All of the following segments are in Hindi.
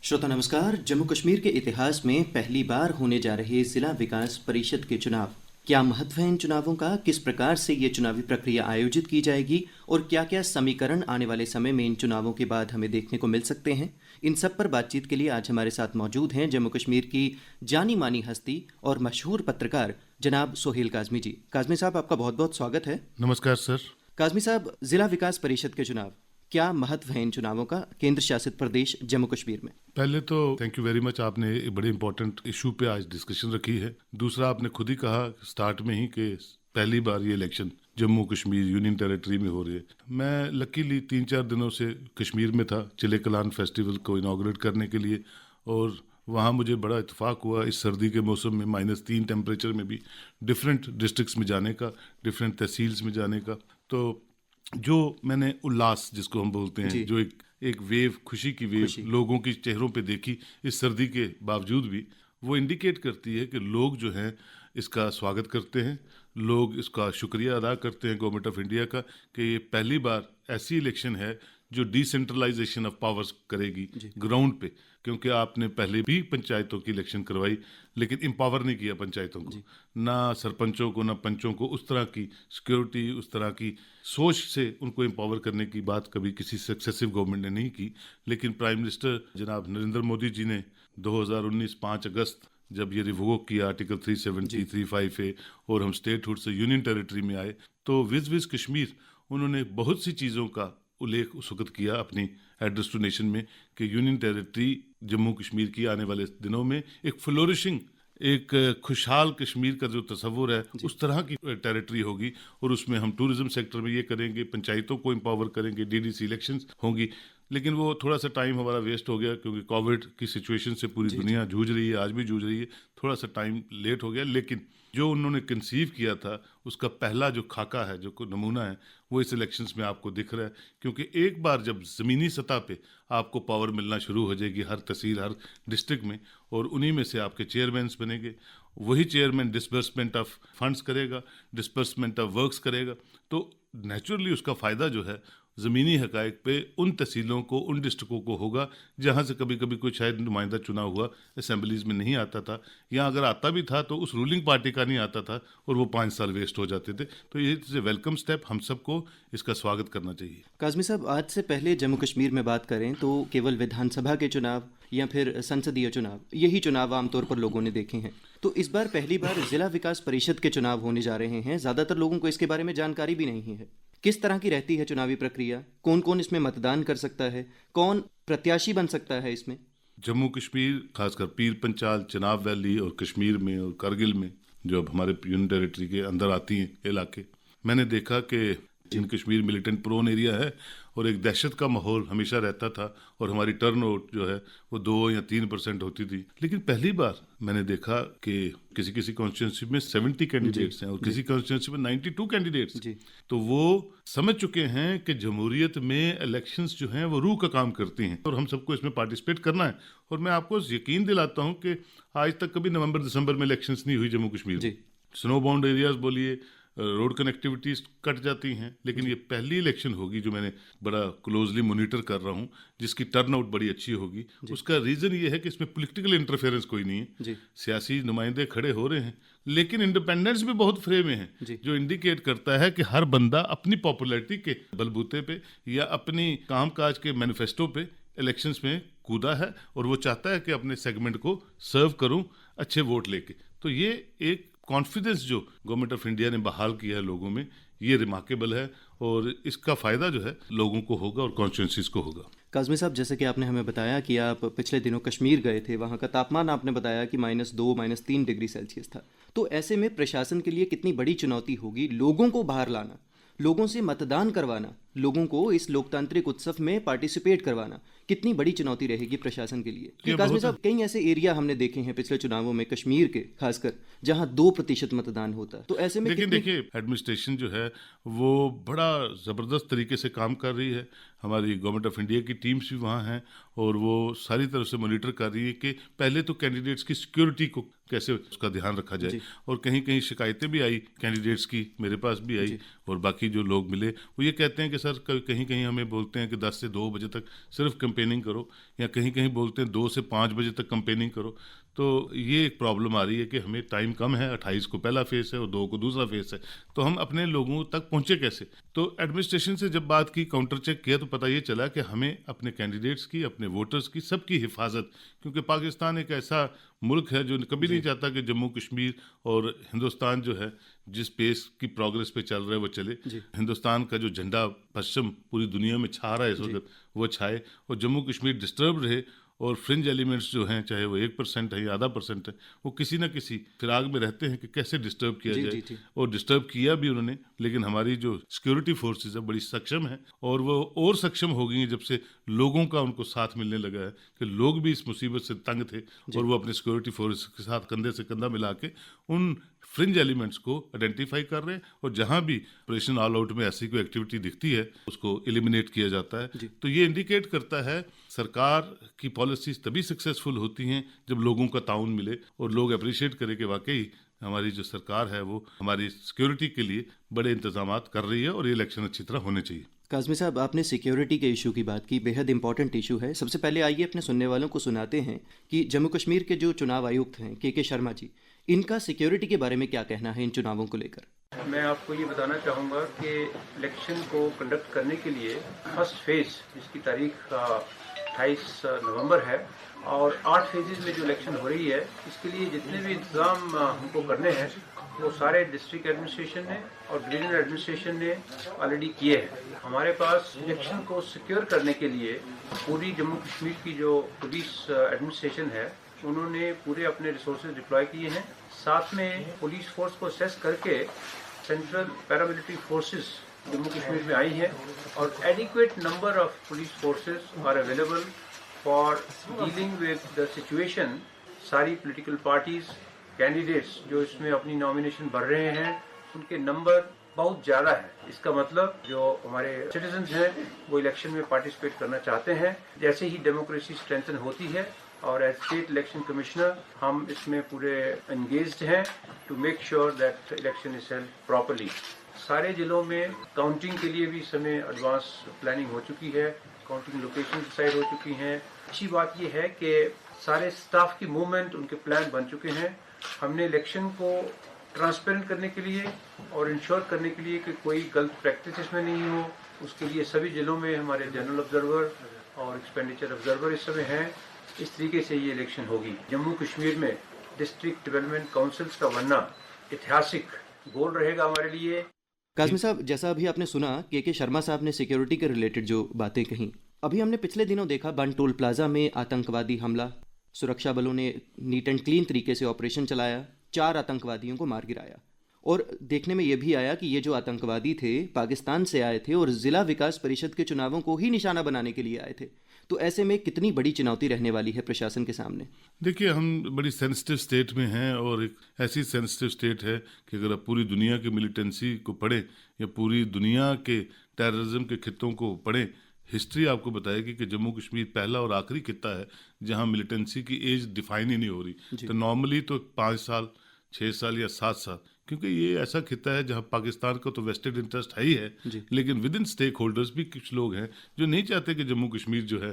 श्रोता नमस्कार। जम्मू कश्मीर के इतिहास में पहली बार होने जा रहे जिला विकास परिषद के चुनाव, क्या महत्व है इन चुनावों का, किस प्रकार से ये चुनावी प्रक्रिया आयोजित की जाएगी और क्या क्या समीकरण आने वाले समय में इन चुनावों के बाद हमें देखने को मिल सकते हैं, इन सब पर बातचीत के लिए आज हमारे साथ मौजूद हैं जम्मू कश्मीर की जानी मानी हस्ती और मशहूर पत्रकार जनाब सोहेल काज़मी जी। काज़मी साहब, आपका बहुत बहुत स्वागत है। नमस्कार सर। काज़मी साहब, जिला विकास परिषद के चुनाव, क्या महत्व है इन चुनावों का केंद्र शासित प्रदेश जम्मू कश्मीर में? पहले तो थैंक यू वेरी मच, आपने एक बड़े इंपॉर्टेंट इशू पे आज डिस्कशन रखी है। दूसरा, आपने खुद ही कहा स्टार्ट में ही कि पहली बार ये election Jammu Kashmir union territory में हो रही है। मैं लकीली 3-4 दिनों से कश्मीर में था चिले कलान फेस्टिवल को इनाग्रेट करने के लिए, और वहाँ मुझे बड़ा इत्तेफाक हुआ इस सर्दी के मौसम में -3 टेम्परेचर में भी डिफरेंट डिस्ट्रिक्ट्स में जाने का, डिफरेंट तहसील्स में जाने का। तो जो मैंने उल्लास जिसको हम बोलते हैं, जो एक वेव, खुशी की वेव लोगों की चेहरों पे देखी इस सर्दी के बावजूद भी, वो इंडिकेट करती है कि लोग जो हैं इसका स्वागत करते हैं, लोग इसका शुक्रिया अदा करते हैं गवर्नमेंट ऑफ इंडिया का कि ये पहली बार ऐसी इलेक्शन है जो डिसेंट्रलाइजेशन ऑफ पावर्स करेगी ग्राउंड पे। क्योंकि आपने पहले भी पंचायतों की इलेक्शन करवाई लेकिन एम्पावर नहीं किया पंचायतों को, ना सरपंचों को, ना पंचों को उस तरह की सिक्योरिटी, उस तरह की सोच से उनको एम्पावर करने की बात कभी किसी सक्सेसिव गवर्नमेंट ने नहीं की। लेकिन प्राइम मिनिस्टर जनाब नरेंद्र मोदी जी ने 2019 5 अगस्त जब ये रिवोक किया आर्टिकल 370, 35A और हम स्टेटहुड से यूनियन टेरिटरी में आए, तो विज कश्मीर उन्होंने बहुत सी चीज़ों का उल्लेख उस वक्त किया अपनी एड्रेस टू नेशन में कि यूनियन टेरिटरी जम्मू कश्मीर की आने वाले दिनों में एक फ्लोरिशिंग, एक खुशहाल कश्मीर का जो तस्वुर है उस तरह की टेरिटरी होगी। और उसमें हम टूरिज्म सेक्टर में ये करेंगे, पंचायतों को एम्पावर करेंगे, डीडीसी इलेक्शंस होंगी। लेकिन वो थोड़ा सा टाइम हमारा वेस्ट हो गया क्योंकि कोविड की सिचुएशन से पूरी दुनिया जूझ रही है, आज भी जूझ रही है, थोड़ा सा टाइम लेट हो गया। लेकिन जो उन्होंने कंसीव किया था उसका पहला जो खाका है, जो नमूना है, वो इस इलेक्शंस में आपको दिख रहा है। क्योंकि एक बार जब ज़मीनी सतह पे आपको पावर मिलना शुरू हो जाएगी हर तहसील, हर डिस्ट्रिक्ट में, और उन्हीं में से आपके चेयरमैन्स बनेंगे, वही चेयरमैन डिस्बर्समेंट ऑफ फंड्स करेगा, डिस्बर्समेंट ऑफ वर्क्स करेगा, तो नेचुरली उसका फ़ायदा जो है ज़मीनी हक़ाइक़ पे उन तहसीलों को, उन डिस्ट्रिक्टों को होगा जहाँ से कभी कभी कोई शायद नुमाइंदा चुना हुआ असेंबलीज़ में नहीं आता था, या अगर आता भी था तो उस रूलिंग पार्टी का नहीं आता था और वो 5 साल वेस्ट हो जाते थे। तो ये इज़ ए वेलकम स्टेप, हम सबको इसका स्वागत करना चाहिए। काज़मी साहब, आज से पहले जम्मू कश्मीर में बात करें तो केवल विधानसभा के चुनाव या फिर संसदीय चुनाव, यही चुनाव आमतौर पर लोगों ने देखे हैं। तो इस बार पहली बार जिला विकास परिषद के चुनाव होने जा रहे हैं। ज़्यादातर लोगों को इसके बारे में जानकारी भी नहीं है। किस तरह की रहती है चुनावी प्रक्रिया, कौन कौन इसमें मतदान कर सकता है, कौन प्रत्याशी बन सकता है इसमें? जम्मू कश्मीर, खासकर पीर पंचाल, चिनाब वैली और कश्मीर में और करगिल में, जो अब हमारे यूनियन टेरिटरी के अंदर आती हैं इलाके, मैंने देखा कि जिन कश्मीर मिलिटेंट प्रोन एरिया है और एक दहशत का माहौल हमेशा रहता था, और हमारी टर्नआउट जो है वो 2 या 3% होती थी। लेकिन पहली बार मैंने देखा कि किसी किसी कॉन्स्टिट्यूंसी में 70 कैंडिडेट्स हैं और किसी कॉन्स्टिट्यूंसी में 92 कैंडिडेट्स। तो वो समझ चुके हैं कि जमहूरियत में इलेक्शंस जो हैं वो रूह का काम करती हैं और हम सबको इसमें पार्टिसिपेट करना है। और मैं आपको यकीन दिलाता हूँ कि आज तक कभी नवंबर दिसंबर में इलेक्शंस नहीं हुई जम्मू कश्मीर में। स्नो बाउंड एरियाज बोलिए, रोड कनेक्टिविटीज कट जाती हैं, लेकिन ये पहली इलेक्शन होगी जो मैंने बड़ा क्लोजली मॉनिटर कर रहा हूँ, जिसकी टर्नआउट बड़ी अच्छी होगी। उसका रीज़न ये है कि इसमें पॉलिटिकल इंटरफेरेंस कोई नहीं है, सियासी नुमाइंदे खड़े हो रहे हैं, लेकिन इंडिपेंडेंट्स भी बहुत फ्रे में हैं, जो इंडिकेट करता है कि हर बंदा अपनी पॉपुलैरिटी के बलबूते पे या अपनी कामकाज के मैनिफेस्टो पे इलेक्शंस में कूदा है और वो चाहता है कि अपने सेगमेंट को सर्व करूं अच्छे वोट लेके। तो ये एक कॉन्फिडेंस जो गवर्नमेंट ऑफ इंडिया ने बहाल किया है लोगों में, ये रिमार्केबल है और इसका फ़ायदा जो है लोगों को होगा और कॉन्स्टिट्यूंसीज को होगा। काज़मी साहब, जैसे कि आपने हमें बताया कि आप पिछले दिनों कश्मीर गए थे, वहाँ का तापमान आपने बताया कि -2 -3 डिग्री सेल्सियस था। तो ऐसे में प्रशासन के लिए कितनी बड़ी चुनौती होगी लोगों को बाहर लाना, लोगों से मतदान करवाना, लोगों को इस लोकतांत्रिक उत्सव में पार्टिसिपेट करवाना, कितनी बड़ी चुनौती रहेगी प्रशासन के लिए? काज़मी साहब, कई ऐसे एरिया हमने देखे हैं पिछले चुनावों में कश्मीर के खासकर, जहां 2% मतदान होता है। तो ऐसे में देखिए एडमिनिस्ट्रेशन जो है वो बड़ा ज़बरदस्त तरीके से काम कर रही है। हमारी गवर्नमेंट ऑफ इंडिया की टीम्स भी वहाँ हैं और वो सारी तरफ से मॉनिटर कर रही है कि पहले तो कैंडिडेट्स की सिक्योरिटी को कैसे उसका ध्यान रखा जाए। और कहीं कहीं शिकायतें भी आई कैंडिडेट्स की, मेरे पास भी आई, और बाकी जो लोग मिले वो ये कहते हैं कि सर सर कहीं कहीं हमें बोलते हैं कि 10 से 2 बजे तक सिर्फ कैंपेनिंग करो, या कहीं कहीं बोलते हैं 2 से 5 बजे तक कैंपेनिंग करो। तो ये एक प्रॉब्लम आ रही है कि हमें टाइम कम है, 28 को पहला फेस है और 2 को दूसरा फेस है, तो हम अपने लोगों तक पहुंचे कैसे? तो एडमिनिस्ट्रेशन से जब बात की, काउंटर चेक किया, तो पता ये चला कि हमें अपने कैंडिडेट्स की, अपने वोटर्स की, सबकी हिफाजत, क्योंकि पाकिस्तान एक ऐसा मुल्क है जो कभी नहीं चाहता कि जम्मू कश्मीर और हिंदुस्तान जो है जिस पेस की प्रोग्रेस पे चल रहा है वो चले। हिंदुस्तान का जो झंडा पश्चिम पूरी दुनिया में छा रहा है इस वक्त, वो छाए, और जम्मू कश्मीर डिस्टर्ब रहे, और फ्रिंज एलिमेंट्स जो हैं, चाहे वो 1% है या आधा % है, वो किसी ना किसी फिराक में रहते हैं कि कैसे डिस्टर्ब किया जाए। और डिस्टर्ब किया भी उन्होंने, लेकिन हमारी जो सिक्योरिटी फोर्सेस है बड़ी सक्षम है, और वो और सक्षम हो गई हैं जब से लोगों का उनको साथ मिलने लगा है, कि लोग भी इस मुसीबत से तंग थे और वो अपने सिक्योरिटी फोर्स के साथ कंधे से कंधा मिला के उन फ्रिंज एलिमेंट्स को आइडेंटिफाई कर रहे हैं, और जहां भी ऑपरेशन ऑल आउट में ऐसी कोई एक्टिविटी दिखती है उसको एलिमिनेट किया जाता है। तो ये इंडिकेट करता है सरकार की पॉलिसीज तभी सक्सेसफुल होती हैं जब लोगों का ताउन मिले और लोग अप्रिशिएट करें कि वाकई हमारी जो सरकार है वो हमारी सिक्योरिटी के लिए बड़े इंतजाम कर रही है, और ये इलेक्शन अच्छी तरह होने चाहिए। काज़मी साहब, आपने सिक्योरिटी के इशू की बात की, बेहद इंपॉर्टेंट इशू है। सबसे पहले आइए अपने सुनने वालों को सुनाते हैं कि जम्मू कश्मीर के जो चुनाव आयुक्त हैं के शर्मा जी, इनका सिक्योरिटी के बारे में क्या कहना है इन चुनावों को लेकर। मैं आपको ये बताना चाहूँगा कि इलेक्शन को कंडक्ट करने के लिए फर्स्ट फेज, जिसकी तारीख 28 नवंबर है, और 8 फेजेज में जो इलेक्शन हो रही है, इसके लिए जितने भी इंतज़ाम हमको करने हैं वो सारे डिस्ट्रिक्ट एडमिनिस्ट्रेशन ने और डिवीजनल एडमिनिस्ट्रेशन ने ऑलरेडी किए हैं। हमारे पास इलेक्शन को सिक्योर करने के लिए पूरी जम्मू कश्मीर की जो पुलिस एडमिनिस्ट्रेशन है उन्होंने पूरे अपने रिसोर्सेज डिप्लॉय किए हैं। साथ में पुलिस फोर्स को असेस करके central paramilitary forces Jammu Kashmir में आई है, और adequate number of police forces are available for dealing with the situation. सारी पॉलिटिकल पार्टीज, कैंडिडेट्स जो इसमें अपनी नॉमिनेशन भर रहे हैं, उनके नंबर बहुत ज़्यादा है। इसका मतलब जो हमारे सिटीजन्स हैं वो इलेक्शन में पार्टिसिपेट करना चाहते हैं। जैसे ही डेमोक्रेसी स्ट्रेंथन होती है, और एज स्टेट इलेक्शन कमिश्नर हम इसमें पूरे एंगेज्ड हैं to make sure that election is held properly. सारे जिलों में काउंटिंग के लिए भी इस समय एडवांस प्लानिंग हो चुकी है, काउंटिंग लोकेशन डिसाइड हो चुकी हैं। अच्छी बात यह है कि सारे स्टाफ की मूवमेंट, उनके प्लान बन चुके हैं। हमने इलेक्शन को ट्रांसपेरेंट करने के लिए और इंश्योर करने के लिए कि कोई गलत प्रैक्टिस इसमें नहीं हो, उसके लिए सभी जिलों में हमारे जनरल ऑब्जर्वर और एक्सपेंडिचर ऑब्जर्वर इस समय हैं। इस तरीके से ये इलेक्शन होगी। जम्मू कश्मीर में डिस्ट्रिक्ट डेवलपमेंट काउंसिल्स का बनना ऐतिहासिक गोल रहेगा हमारे लिए। काज़मी साहब, जैसा अभी आपने सुना के शर्मा साहब ने सिक्योरिटी के रिलेटेड जो बातें कहीं, अभी हमने पिछले दिनों देखा बन टोल प्लाजा में आतंकवादी हमला, सुरक्षा बलों ने नीट एंड क्लीन तरीके से ऑपरेशन चलाया, 4 आतंकवादियों को मार गिराया, और देखने में ये भी आया कि ये जो आतंकवादी थे पाकिस्तान से आए थे और ज़िला विकास परिषद के चुनावों को ही निशाना बनाने के लिए आए थे। तो ऐसे में कितनी बड़ी चुनौती रहने वाली है प्रशासन के सामने। देखिए, हम बड़ी सेंसिटिव स्टेट में हैं, और एक ऐसी सेंसिटिव स्टेट है कि अगर आप पूरी दुनिया के मिलिटेंसी को पढ़ें या पूरी दुनिया के टेररिज्म के खित्तों को पढ़ें, हिस्ट्री आपको बताएगी कि जम्मू कश्मीर पहला और आखिरी खित्ता है जहां मिलिटेंसी की एज डिफाइन ही नहीं हो रही। तो नॉर्मली तो 5 साल, 6 साल या 7 साल, क्योंकि ये ऐसा खित्ता है जहां पाकिस्तान का तो वेस्टेड इंटरेस्ट है ही है, लेकिन विद इन स्टेक होल्डर्स भी कुछ लोग हैं जो नहीं चाहते कि जम्मू कश्मीर जो है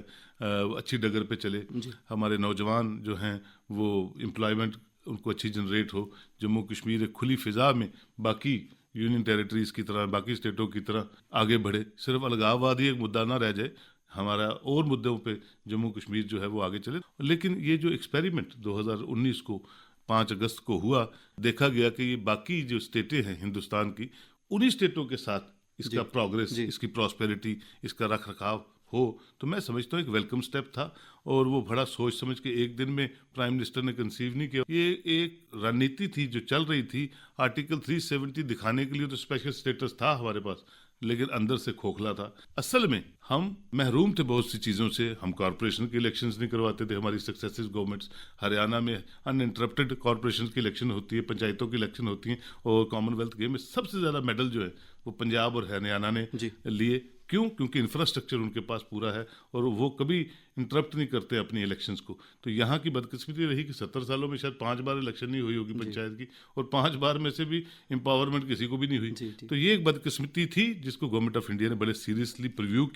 अच्छी डगर पे चले। हमारे नौजवान जो हैं वो एम्प्लॉयमेंट उनको अच्छी जनरेट हो, जम्मू कश्मीर एक खुली फिजा में बाकी यूनियन टेरिटरीज की तरह, बाकी स्टेटों की तरह आगे बढ़े। सिर्फ अलगाववाद ही एक मुद्दा ना रह जाए, हमारा और मुद्दों पे जम्मू कश्मीर जो है वो आगे चले। लेकिन ये जो एक्सपेरिमेंट 2019 को 5 अगस्त को हुआ, देखा गया कि ये बाकी जो स्टेटें हैं हिंदुस्तान की, उन्हीं स्टेटों के साथ इसका प्रोग्रेस, इसकी प्रॉस्पेरिटी, इसका रख रखाव हो, तो मैं समझता हूँ एक वेलकम स्टेप था, और वो बड़ा सोच समझ के एक दिन में प्राइम मिनिस्टर ने कंसीव नहीं किया। ये एक रणनीति थी जो चल रही थी। आर्टिकल 370 दिखाने के लिए तो स्पेशल स्टेटस था हमारे पास, लेकिन अंदर से खोखला था। असल में हम महरूम थे बहुत सी चीज़ों से। हम कॉरपोरेशन के इलेक्शंस नहीं करवाते थे, हमारी सक्सेसिव गवर्नमेंट्स। हरियाणा में अनइंटरप्टेड कॉरपोरेशन की इलेक्शन होती है, पंचायतों की इलेक्शन होती हैं, और कॉमनवेल्थ गेम में सबसे ज़्यादा मेडल जो है वो पंजाब और हरियाणा ने लिए। क्यों? क्योंकि इंफ्रास्ट्रक्चर उनके पास पूरा है और वो कभी इंटरप्ट नहीं करते अपनी इलेक्शंस को। तो यहाँ की बदकिस्मती रही कि 70 सालों में शायद 5 बार इलेक्शन नहीं हुई होगी पंचायत की, और 5 बार में से भी एम्पावरमेंट किसी को भी नहीं हुई। तो ये एक बदकिस्मती थी जिसको गवर्नमेंट ऑफ इंडिया ने बड़े सीरियसली रिव्यू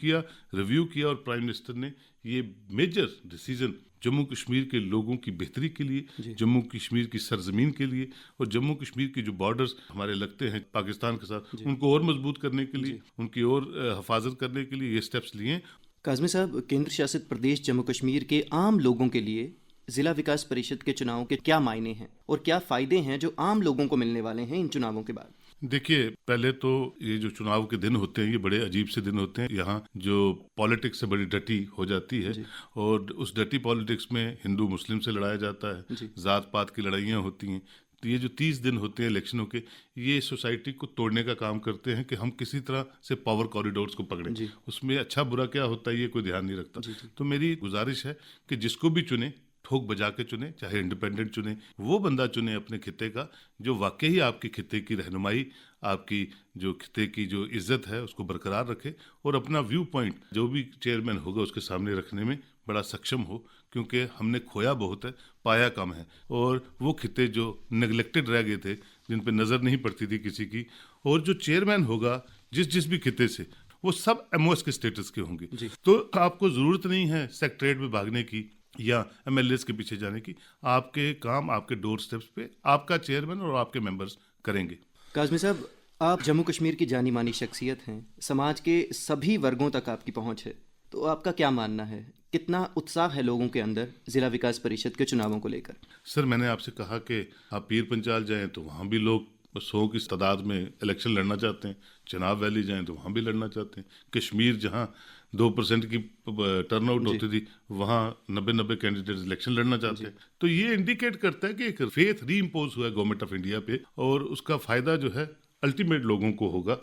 किया और प्राइम मिनिस्टर ने ये मेजर डिसीजन जम्मू कश्मीर के लोगों की बेहतरी के लिए, जम्मू कश्मीर की सरजमीन के लिए और जम्मू कश्मीर के जो बॉर्डर्स हमारे लगते हैं पाकिस्तान के साथ, उनको और मजबूत करने के लिए, उनकी और हिफाजत करने के लिए ये स्टेप्स लिए। काज़मी साहब, केंद्र शासित प्रदेश जम्मू कश्मीर के आम लोगों के लिए ज़िला विकास परिषद के चुनाव के क्या मायने हैं और क्या फ़ायदे हैं जो आम लोगों को मिलने वाले हैं इन चुनावों के बाद? देखिए, पहले तो ये जो चुनाव के दिन होते हैं ये बड़े अजीब से दिन होते हैं। यहाँ जो पॉलिटिक्स से बड़ी डटी हो जाती है और उस डटी पॉलिटिक्स में हिंदू मुस्लिम से लड़ाया जाता है, जात पात की लड़ाइयाँ होती हैं। तो ये जो 30 दिन होते हैं इलेक्शनों के, ये सोसाइटी को तोड़ने का काम करते हैं कि हम किसी तरह से पावर कॉरिडोर्स को पकड़ें। उसमें अच्छा बुरा क्या होता है ये कोई ध्यान नहीं रखता। तो मेरी गुजारिश है कि जिसको भी चुने ठोक बजा के चुने, चाहे इंडिपेंडेंट चुने, वो बंदा चुने अपने खिते का जो वाकई आपके खिते की रहनुमाई, आपकी जो खिते की जो इज्जत है उसको बरकरार रखे और अपना व्यू पॉइंट जो भी चेयरमैन होगा उसके सामने रखने में बड़ा सक्षम हो, क्योंकि हमने खोया बहुत है, पाया कम है। और वो खिते जो नेग्लेक्टेड रह गए थे, जिन पे नज़र नहीं पड़ती थी किसी की, और जो चेयरमैन होगा जिस भी खिते से, वो सब एमओएस के स्टेटस के होंगे। तो आपको ज़रूरत नहीं है सेक्रेटरीट में भागने की या एमएलएस के पीछे जाने की। आपके काम आपके डोर स्टेप्स पे आपका चेयरमैन और आपके मेंबर्स करेंगे। काज़मी साहब, आप जम्मू कश्मीर की जानी मानी शख्सियत हैं, समाज के सभी वर्गों तक आपकी पहुंच है, तो आपका क्या मानना है, कितना उत्साह है लोगों के अंदर ज़िला विकास परिषद के चुनावों को लेकर? सर, मैंने आपसे कहा कि आप पीर पंचाल जाएं तो वहाँ भी लोग 100 की तादाद में इलेक्शन लड़ना चाहते हैं, चिनाब वैली जाएं तो वहाँ भी लड़ना चाहते हैं, कश्मीर जहाँ 2% की टर्नआउट होती थी वहाँ 90 कैंडिडेट्स इलेक्शन लड़ना चाहते हैं। तो ये इंडिकेट करता है कि एक फेथ री इम्पोज हुआ है गवर्नमेंट ऑफ इंडिया पे और उसका फायदा जो है अल्टीमेट लोगों को होगा।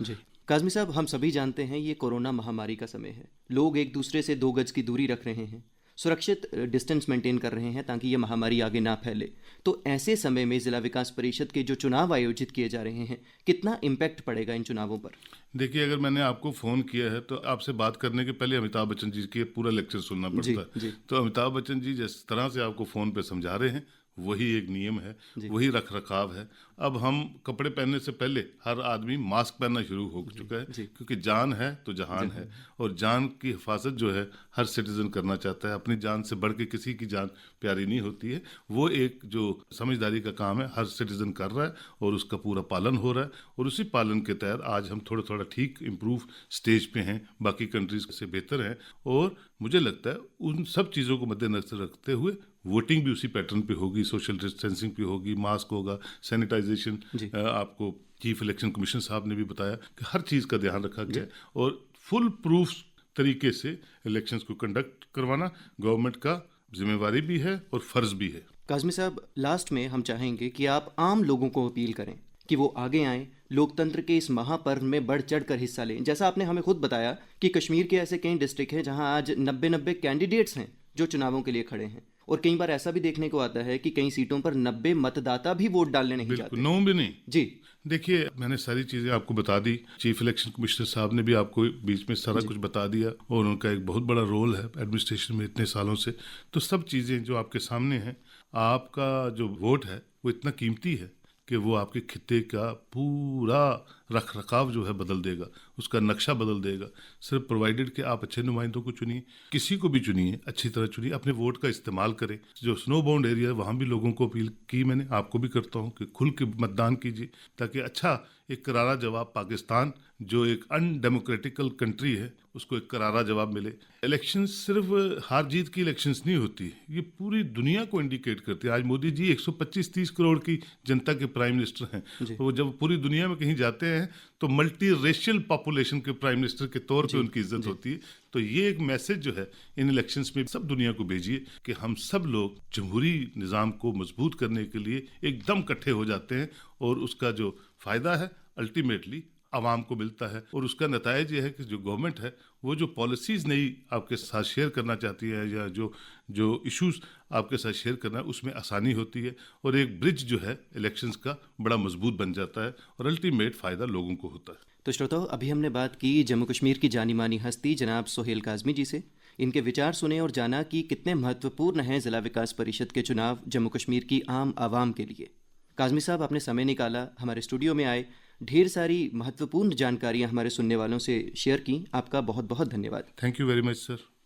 काज़मी साहब, हम सभी जानते हैं ये कोरोना महामारी का समय है, लोग एक दूसरे से 2 गज की दूरी रख रहे हैं, सुरक्षित डिस्टेंस मेंटेन कर रहे हैं ताकि ये महामारी आगे ना फैले। तो ऐसे समय में ज़िला विकास परिषद के जो चुनाव आयोजित किए जा रहे हैं, कितना इम्पैक्ट पड़ेगा इन चुनावों पर? देखिए, अगर मैंने आपको फ़ोन किया है तो आपसे बात करने के पहले अमिताभ बच्चन जी की पूरा लेक्चर सुनना पड़ता है। तो अमिताभ बच्चन जी जिस तरह से आपको फ़ोन पे समझा रहे हैं वही एक नियम है, वही रख रखाव है। अब हम कपड़े पहनने से पहले हर आदमी मास्क पहनना शुरू हो चुका है, क्योंकि जान है तो जहान है और जान की हिफाजत जो है हर सिटीजन करना चाहता है। अपनी जान से बढ़ के किसी की जान प्यारी नहीं होती है। वो एक जो समझदारी का काम है हर सिटीजन कर रहा है और उसका पूरा पालन हो रहा है और उसी पालन के तहत आज हम थोड़ा ठीक इम्प्रूव स्टेज पे हैं, बाकी कंट्रीज से बेहतर हैं। और मुझे लगता है उन सब चीज़ों को मद्देनजर रखते हुए वोटिंग भी उसी पैटर्न पे होगी, सोशल डिस्टेंसिंग पे होगी, मास्क होगा, सैनिटाइजेशन। आपको चीफ इलेक्शन कमीशन साहब ने भी बताया कि हर चीज़ का ध्यान रखा गया और फुल प्रूफ तरीके से इलेक्शंस को कंडक्ट करवाना गवर्नमेंट का जिम्मेवारी भी है और फ़र्ज भी है। काज़मी साहब, लास्ट में हम चाहेंगे कि आप आम लोगों को अपील करें कि वो आगे आएँ, लोकतंत्र के इस महापर्व में बढ़ चढ़ कर हिस्सा लें। जैसा आपने हमें खुद बताया कि कश्मीर के ऐसे कई डिस्ट्रिक्ट हैं जहां आज 90 कैंडिडेट्स हैं जो चुनावों के लिए खड़े हैं, और कई बार ऐसा भी देखने को आता है कि कई सीटों पर 90 मतदाता भी वोट डालने नहीं जाते। नो भी नहीं जी। देखिए, मैंने सारी चीज़ें आपको बता दी, चीफ इलेक्शन कमिश्नर साहब ने भी आपको बीच में सारा कुछ बता दिया और उनका एक बहुत बड़ा रोल है एडमिनिस्ट्रेशन में इतने सालों से। तो सब चीज़ें जो आपके सामने हैं, आपका जो वोट है वो इतना कीमती है कि वो आपके खिते का पूरा रख रखाव जो है बदल देगा, उसका नक्शा बदल देगा। सिर्फ प्रोवाइडेड कि आप अच्छे नुमाइंदों को चुनिए, किसी को भी चुनिए, अच्छी तरह चुनिए, अपने वोट का इस्तेमाल करें। जो स्नो बाउंड एरिया है वहाँ भी लोगों को अपील की मैंने, आपको भी करता हूँ कि खुल के मतदान कीजिए ताकि अच्छा एक करारा जवाब पाकिस्तान जो एक अनडेमोक्रेटिकल कंट्री है उसको एक करारा जवाब मिले। इलेक्शन सिर्फ हार जीत की इलेक्शंस नहीं होती, ये पूरी दुनिया को इंडिकेट करती है। आज मोदी जी 125-30 करोड़ की जनता के प्राइम मिनिस्टर हैं। वो जब पूरी दुनिया में कहीं जाते हैं तो मल्टी रेशियल पॉपुलेशन के प्राइम मिनिस्टर के तौर पे उनकी इज्जत होती है। तो ये एक मैसेज जो है इन इलेक्शंस में सब दुनिया को भेजिए कि हम सब लोग जमहूरी निज़ाम को मजबूत करने के लिए एकदम इकट्ठे हो जाते हैं और उसका जो फ़ायदा है अल्टीमेटली आवाम को मिलता है। और उसका नतायज ये है कि जो गवर्नमेंट है वो जो पॉलिसीज़ नई आपके साथ शेयर करना चाहती है या जो इश्यूज़ आपके साथ शेयर करना है उसमें आसानी होती है और एक ब्रिज जो है इलेक्शंस का बड़ा मजबूत बन जाता है और अल्टीमेट फ़ायदा लोगों को होता है। तो श्रोताओ, अभी हमने बात की जम्मू कश्मीर की जानी मानी हस्ती जनाब सोहेल काज़मी जी से। इनके विचार सुने और जाना कि कितने महत्वपूर्ण हैं ज़िला विकास परिषद के चुनाव जम्मू कश्मीर की आम आवाम के लिए। काज़मी साहब, आपने समय निकाला, हमारे स्टूडियो में आए, ढेर सारी महत्वपूर्ण जानकारियां हमारे सुनने वालों से शेयर की। आपका बहुत बहुत धन्यवाद। Thank you very much sir.